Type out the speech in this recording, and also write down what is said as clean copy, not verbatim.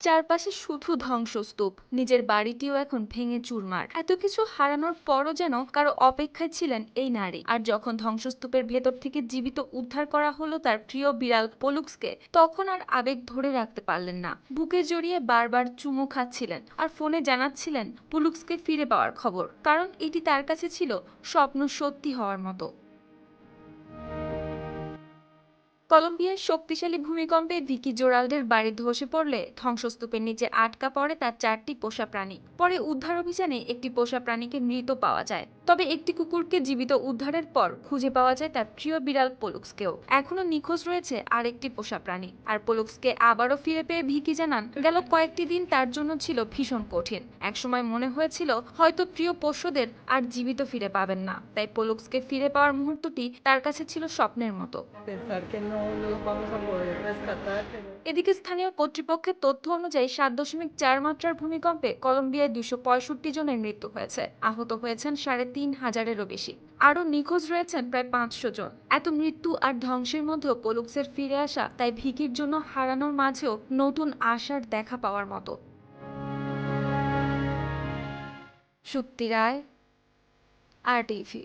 চারপাশে শুধু ধ্বংসস্তূপ, নিজের বাড়িটিও এখন ভেঙে চুরমার। এত কিছু হারানোর পরও যেন কারো অপেক্ষায় ছিলেন এই নারী। আর যখন ধ্বংসস্তূপের ভেতর থেকে জীবিত উদ্ধার করা হলো তার প্রিয় বিড়াল পলুক্সকে, তখন আর আবেগ ধরে রাখতে পারলেন না। বুকে জড়িয়ে বারবার চুমু খাচ্ছিলেন আর ফোনে জানাচ্ছিলেন পলুক্সকে ফিরে পাওয়ার খবর, কারণ এটি তার কাছে ছিল স্বপ্ন সত্যি হওয়ার মতো। কলম্বিয়ার শক্তিশালী ভূমিকম্পে ভিকি জোরাল্ডের বাড়ি ধসে পড়লে ধ্বংসস্তূপের নিচে আটকা পড়ে তার চারটি পোষা প্রাণী। পরে উদ্ধার অভিযানে একটি পোষা প্রাণীকে মৃত পাওয়া যায়, তবে একটি কুকুরকে জীবিত উদ্ধারের পর খুঁজে পাওয়া যায় তার প্রিয় বিড়াল পলুক্সকেও। এখনো নিখোঁজ রয়েছে আরেকটি পোষা প্রাণী। আর পলুক্সকে আবারও ফিরে পেয়ে ভিকি জানান, গেল কয়েকটি দিন তার জন্য ছিল ভীষণ কঠিন। একসময় মনে হয়েছিল হয়তো প্রিয় পোষ্যদের আর জীবিত ফিরে পাবেন না, তাই পলুক্সকে ফিরে পাওয়ার মুহূর্তটি তার কাছে ছিল স্বপ্নের মতো। Pensar que no los vamos a poder rescatar, pero এদিকে স্থানীয় কর্তৃপক্ষের তথ্য অনুযায়ী 7.4 মাত্রার ভূমিকম্পে কলম্বিয়ায় 265 জনের মৃত্যু হয়েছে, আহত হয়েছেন 3,500-এরও বেশি। আরও নিখোঁজ রয়েছেন প্রায় 500 জন। এত মৃত্যু আর ধ্বংসের মধ্যেও পলুক্সের ফিরে আসা তাই ভিকির জন্য হারানোর মাঝেও নতুন আশার দেখা পাওয়ার মতো। সুপ্তি রায়, আর টিভি।